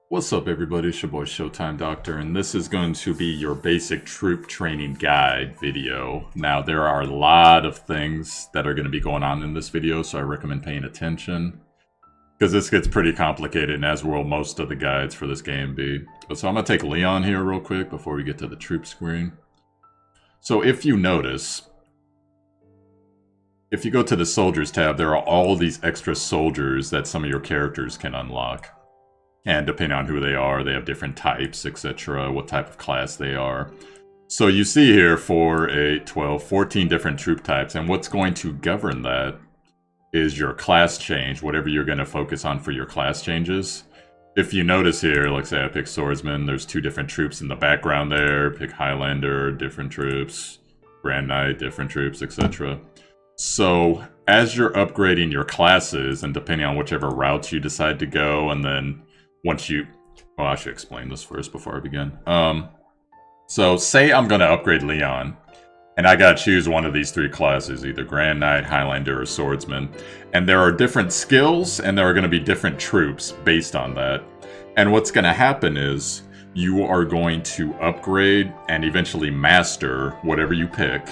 What's up, everybody? It's your boy Showtimedr, and this is going to be your basic troop training guide video. Now, there are a lot of things that are going to be going on in this video, so I recommend paying attention, because this gets pretty complicated, and as will most of the guides for this game be. So I'm going to take Leon here real quick before we get to the troop screen. So if you notice, if you go to the Soldiers tab, there are all these extra soldiers that some of your characters can unlock. And depending on who they are, they have different types, etc., what type of class they are. So you see here 4, 8, 12, 14 different troop types, and what's going to govern that is your class change, whatever you're going to focus on for your class changes. If you notice here, like say I pick Swordsman, there's 2 different troops in the background there, pick Highlander, different troops, Grand Knight, different troops, etc. So as you're upgrading your classes, and depending on whichever routes you decide to go, and then once you... well, I should explain this first before I begin. So, say I'm going to upgrade Leon, and I gotta choose one of these 3 classes, either Grand Knight, Highlander, or Swordsman. And there are different skills, and there are going to be different troops based on that. And what's going to happen is, you are going to upgrade and eventually master whatever you pick.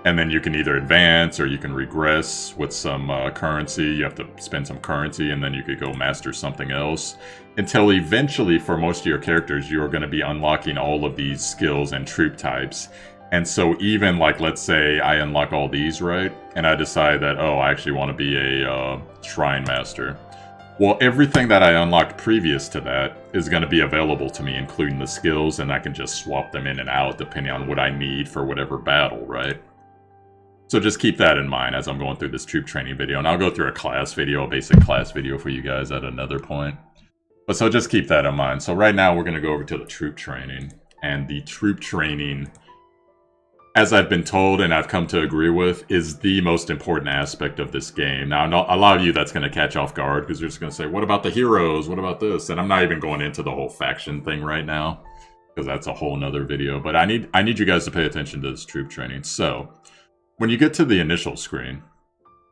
And then you can either advance or you can regress with some currency. You have to spend some currency and then you could go master something else. Until eventually, for most of your characters, you are going to be unlocking all of these skills and troop types. And so even, like, let's say I unlock all these, right? And I decide that, oh, I actually want to be a Shrine Master. Well, everything that I unlocked previous to that is going to be available to me, including the skills, and I can just swap them in and out depending on what I need for whatever battle, right? So just keep that in mind as I'm going through this troop training video. And I'll go through a class video, a basic class video for you guys at another point. But so just keep that in mind. So right now we're going to go over to the troop training. And the troop training, as I've been told and I've come to agree with, is the most important aspect of this game. Now, a lot of you that's going to catch off guard because you're just going to say, what about the heroes? What about this? And I'm not even going into the whole faction thing right now, because that's a whole nother video. But I need you guys to pay attention to this troop training. So when you get to the initial screen,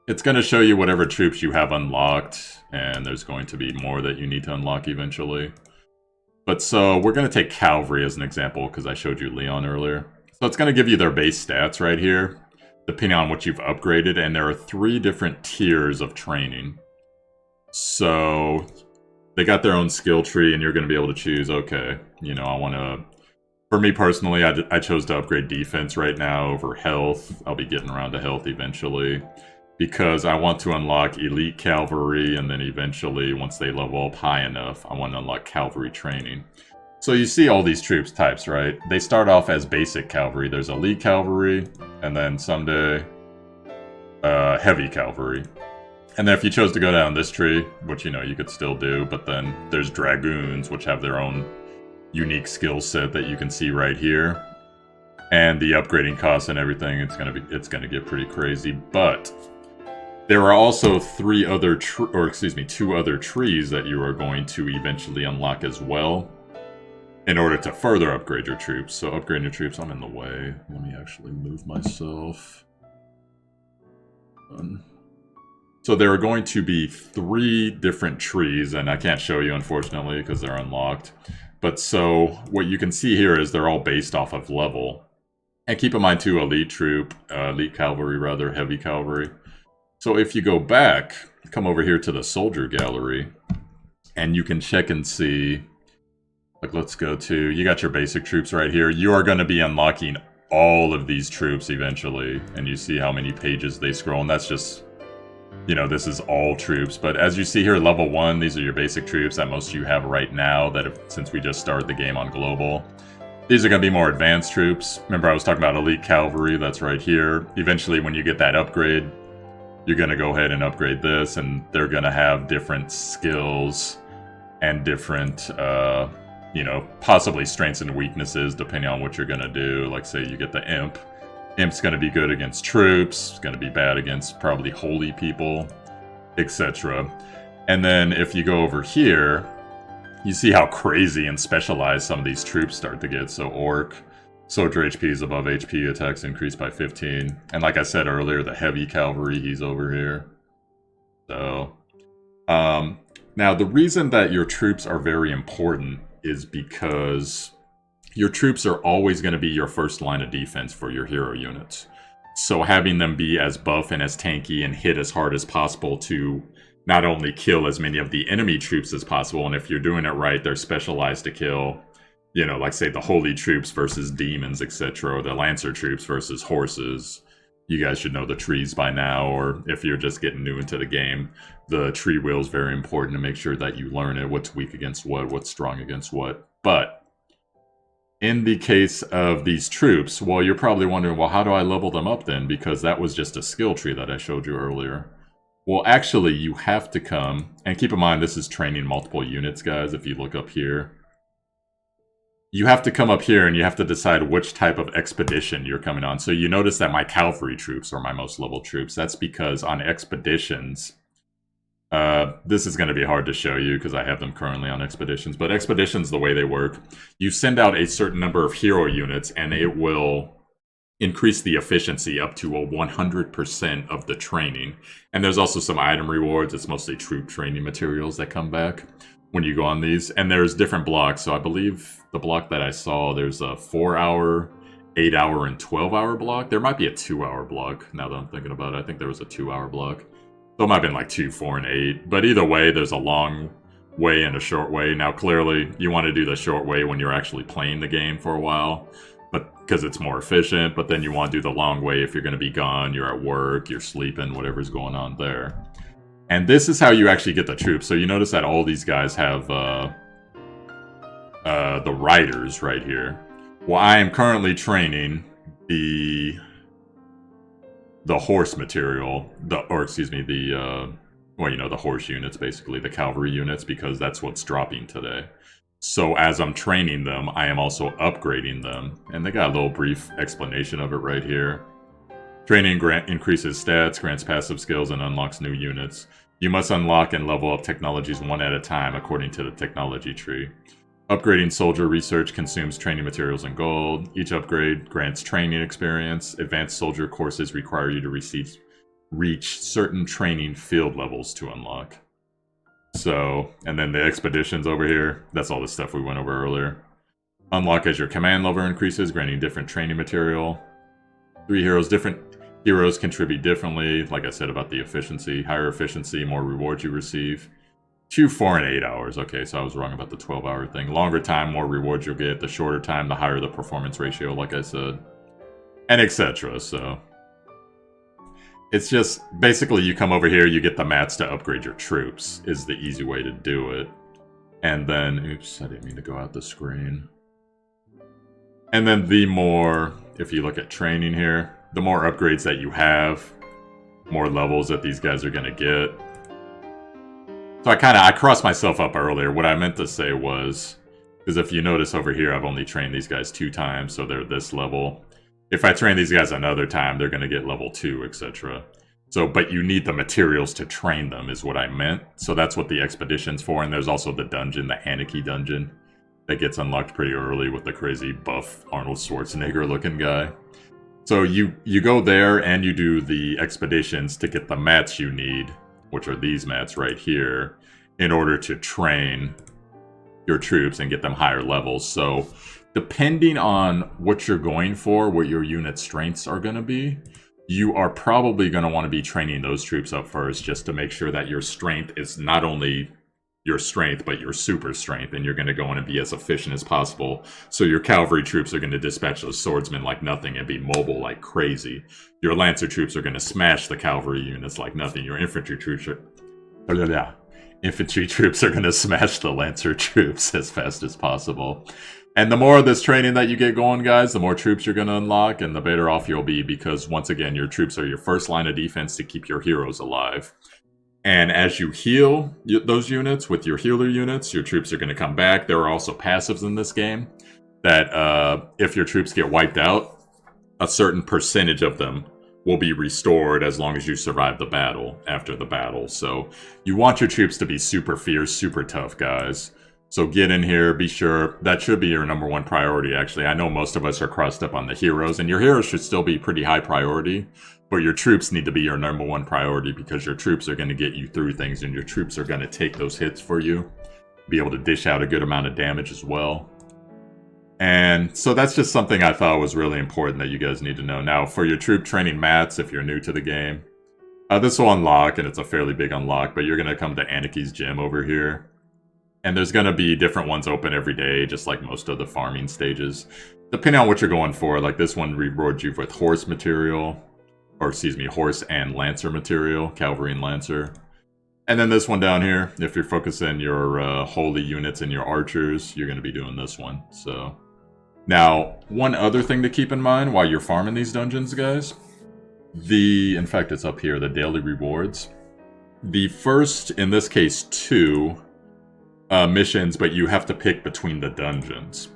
it's going to show you whatever troops you have unlocked, and there's going to be more that you need to unlock eventually. But so we're going to take Cavalry as an example, because I showed you Leon earlier. So it's going to give you their base stats right here, depending on what you've upgraded, and there are 3 different tiers of training. So they got their own skill tree, and you're going to be able to choose, okay, you know, I want to... For me personally, I chose to upgrade defense right now over health. I'll be getting around to health eventually, because I want to unlock elite cavalry, and then eventually, once they level up high enough, I want to unlock cavalry training. So you see all these troops types, right? They start off as basic cavalry. There's elite cavalry, and then someday heavy cavalry. And then if you chose to go down this tree, which, you know, you could still do, but then there's dragoons, which have their own unique skill set that you can see right here, and the upgrading costs and everything, it's gonna get pretty crazy. But there are also 2 other trees that you are going to eventually unlock as well, in order to further upgrade your troops. So upgrading your troops, I'm in the way. Let me actually move myself. So there are going to be 3 different trees, and I can't show you unfortunately because they're unlocked. But so, what you can see here is they're all based off of level. And keep in mind too, elite cavalry rather, heavy cavalry. So if you go back, come over here to the soldier gallery, and you can check and see, like let's go to, you got your basic troops right here. You are going to be unlocking all of these troops eventually, and you see how many pages they scroll, and that's just... you know, this is all troops, but as you see here, level 1, these are your basic troops that most of you have right now, since we just started the game on global. These are going to be more advanced troops. Remember I was talking about elite cavalry, that's right here. Eventually when you get that upgrade, you're going to go ahead and upgrade this, and they're going to have different skills and different, you know, possibly strengths and weaknesses depending on what you're going to do. Like say you get the Imp. Imp's going to be good against troops, it's going to be bad against probably holy people, etc. And then if you go over here, you see how crazy and specialized some of these troops start to get. So Orc, soldier HP is above HP, attacks increased by 15. And like I said earlier, the heavy cavalry, he's over here. So, Now, the reason that your troops are very important is because your troops are always going to be your first line of defense for your hero units. So having them be as buff and as tanky and hit as hard as possible to not only kill as many of the enemy troops as possible, and if you're doing it right, they're specialized to kill, you know, like say the holy troops versus demons, etc., or the lancer troops versus horses. You guys should know the trees by now, or if you're just getting new into the game, the tree wheel is very important to make sure that you learn it, what's weak against what, what's strong against what. But in the case of these troops, well, you're probably wondering, well, how do I level them up then? Because that was just a skill tree that I showed you earlier. Well, actually, you have to come, and keep in mind this is training multiple units, guys, if you look up here. You have to come up here and you have to decide which type of expedition you're coming on. So you notice that my cavalry troops are my most level troops. That's because on expeditions, this is going to be hard to show you because I have them currently on expeditions. But expeditions, the way they work, you send out a certain number of hero units and it will increase the efficiency up to a 100% of the training. And there's also some item rewards. It's mostly troop training materials that come back when you go on these. And there's different blocks. So I believe the block that I saw, there's a 4-hour, 8-hour, and 12-hour block. There might be a 2-hour block now that I'm thinking about it. I think there was a 2-hour block. So it might have been like 2, 4, and 8. But either way, there's a long way and a short way. Now, clearly, you want to do the short way when you're actually playing the game for a while, but because it's more efficient. But then you want to do the long way if you're going to be gone, you're at work, you're sleeping, whatever's going on there. And this is how you actually get the troops. So you notice that all these guys have the riders right here. Well, I am currently training the horse material, the horse units, basically, the cavalry units, because that's what's dropping today. So as I'm training them, I am also upgrading them. And they got a little brief explanation of it right here. Training increases stats, grants passive skills, and unlocks new units. You must unlock and level up technologies one at a time according to the technology tree. Upgrading soldier research consumes training materials and gold. Each upgrade grants training experience. Advanced soldier courses require you to reach certain training field levels to unlock. So, and then the expeditions over here, that's all the stuff we went over earlier. Unlock as your command level increases, granting different training material. Different heroes contribute differently, like I said about the efficiency. Higher efficiency, more rewards you receive. 2, 4, and 8 hours. Okay, so I was wrong about the 12-hour thing. Longer time, more rewards you'll get. The shorter time, the higher the performance ratio, like I said. And etc. So it's just, basically you come over here, you get the mats to upgrade your troops, is the easy way to do it. And then, oops, I didn't mean to go out the screen. And then the more, if you look at training here, the more upgrades that you have, more levels that these guys are going to get. So I crossed myself up earlier. What I meant to say was, because if you notice over here, I've only trained these guys 2 times, so they're this level. If I train these guys another time, they're going to get level 2, etc. So, but you need the materials to train them, is what I meant. So that's what the expedition's for. And there's also the dungeon, the Anarchy dungeon, that gets unlocked pretty early with the crazy buff Arnold Schwarzenegger looking guy. So you go there and you do the expeditions to get the mats you need, which are these mats right here, in order to train your troops and get them higher levels. So depending on what you're going for, what your unit strengths are going to be, you are probably going to want to be training those troops up first, just to make sure that your strength is not only your strength, but your super strength, and you're going to go in and be as efficient as possible. So your cavalry troops are going to dispatch those swordsmen like nothing and be mobile like crazy. Your lancer troops are going to smash the cavalry units like nothing. Your infantry troops are going to smash the lancer troops as fast as possible. And the more of this training that you get going, guys, the more troops you're going to unlock, and the better off you'll be, because once again, your troops are your first line of defense to keep your heroes alive. And as you heal those units with your healer units, your troops are going to come back. There are also passives in this game that if your troops get wiped out, a certain percentage of them will be restored as long as you survive the battle after the battle. So you want your troops to be super fierce, super tough, guys. So get in here, be sure. That should be your number 1 priority, actually. I know most of us are crossed up on the heroes, and your heroes should still be pretty high priority. But your troops need to be your #1 priority because your troops are going to get you through things and your troops are going to take those hits for you. Be able to dish out a good amount of damage as well. And so that's just something I thought was really important that you guys need to know. Now, for your troop training mats, if you're new to the game, this will unlock, and it's a fairly big unlock, but you're going to come to Aniki's gym over here. And there's going to be different ones open every day, just like most of the farming stages. Depending on what you're going for, like this one rewards you with horse material, or excuse me, horse and lancer material, cavalry and lancer. And then this one down here, if you're focusing your holy units and your archers, you're going to be doing this one. So now, one other thing to keep in mind while you're farming these dungeons, guys, in fact, it's up here, the daily rewards. The first, in this case, 2 missions, but you have to pick between the dungeons.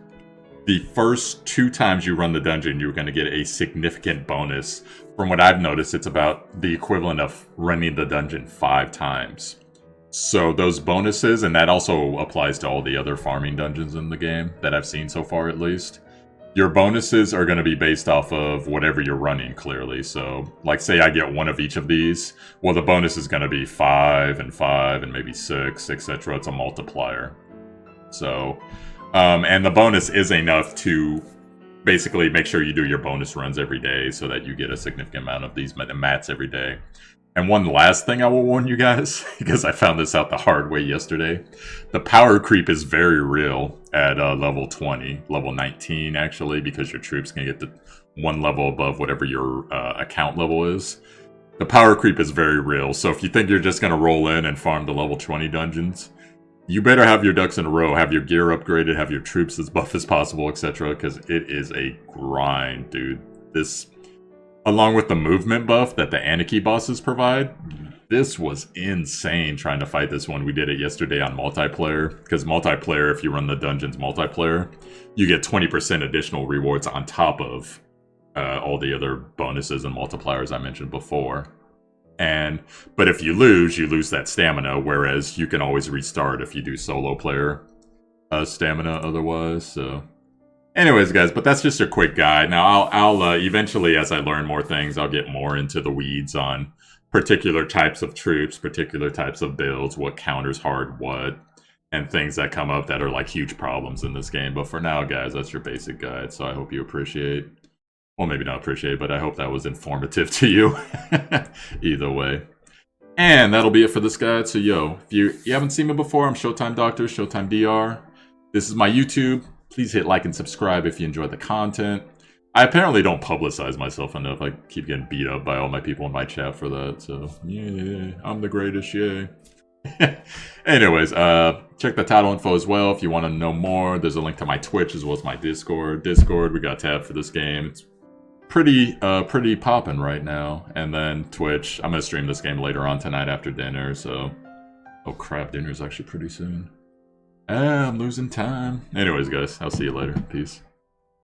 The first 2 times you run the dungeon, you're going to get a significant bonus. From what I've noticed, it's about the equivalent of running the dungeon 5 times. So those bonuses, and that also applies to all the other farming dungeons in the game that I've seen so far at least. Your bonuses are going to be based off of whatever you're running, clearly. So, like, say I get 1 of each of these, well, the bonus is going to be 5 and maybe 6, etc. It's a multiplier. So, and the bonus is enough to basically make sure you do your bonus runs every day so that you get a significant amount of these mats every day. And one last thing I will warn you guys, because I found this out the hard way yesterday. The power creep is very real at level 20, level 19 actually, because your troops can get to 1 level above whatever your account level is. The power creep is very real, so if you think you're just going to roll in and farm the level 20 dungeons, you better have your ducks in a row, have your gear upgraded, have your troops as buff as possible, etc., because it is a grind, dude. This, along with the movement buff that the Aniki bosses provide, this was insane trying to fight this one. We did it yesterday on multiplayer, because multiplayer, if you run the dungeons multiplayer, you get 20% additional rewards on top of all the other bonuses and multipliers I mentioned before. But if you lose that stamina, whereas you can always restart if you do solo player stamina otherwise, so... Anyways, guys, but that's just a quick guide. Now, I'll eventually, as I learn more things, I'll get more into the weeds on particular types of troops, particular types of builds, what counters hard what, and things that come up that are like huge problems in this game. But for now, guys, that's your basic guide, so I hope you appreciate. Well, maybe not appreciate, but I hope that was informative to you. Either way. And that'll be it for this guide. So, yo, if you haven't seen me before, I'm Showtimedr, Showtimedr. This is my YouTube. Please hit like and subscribe if you enjoy the content. I apparently don't publicize myself enough. I keep getting beat up by all my people in my chat for that. So, yeah, I'm the greatest, yay. Anyways, check the title info as well if you want to know more. There's a link to my Twitch as well as my Discord. We got tab for this game. It's pretty poppin' right now. And then Twitch. I'm gonna stream this game later on tonight after dinner, so... Oh crap, dinner's actually pretty soon. I'm losing time. Anyways, guys, I'll see you later. Peace.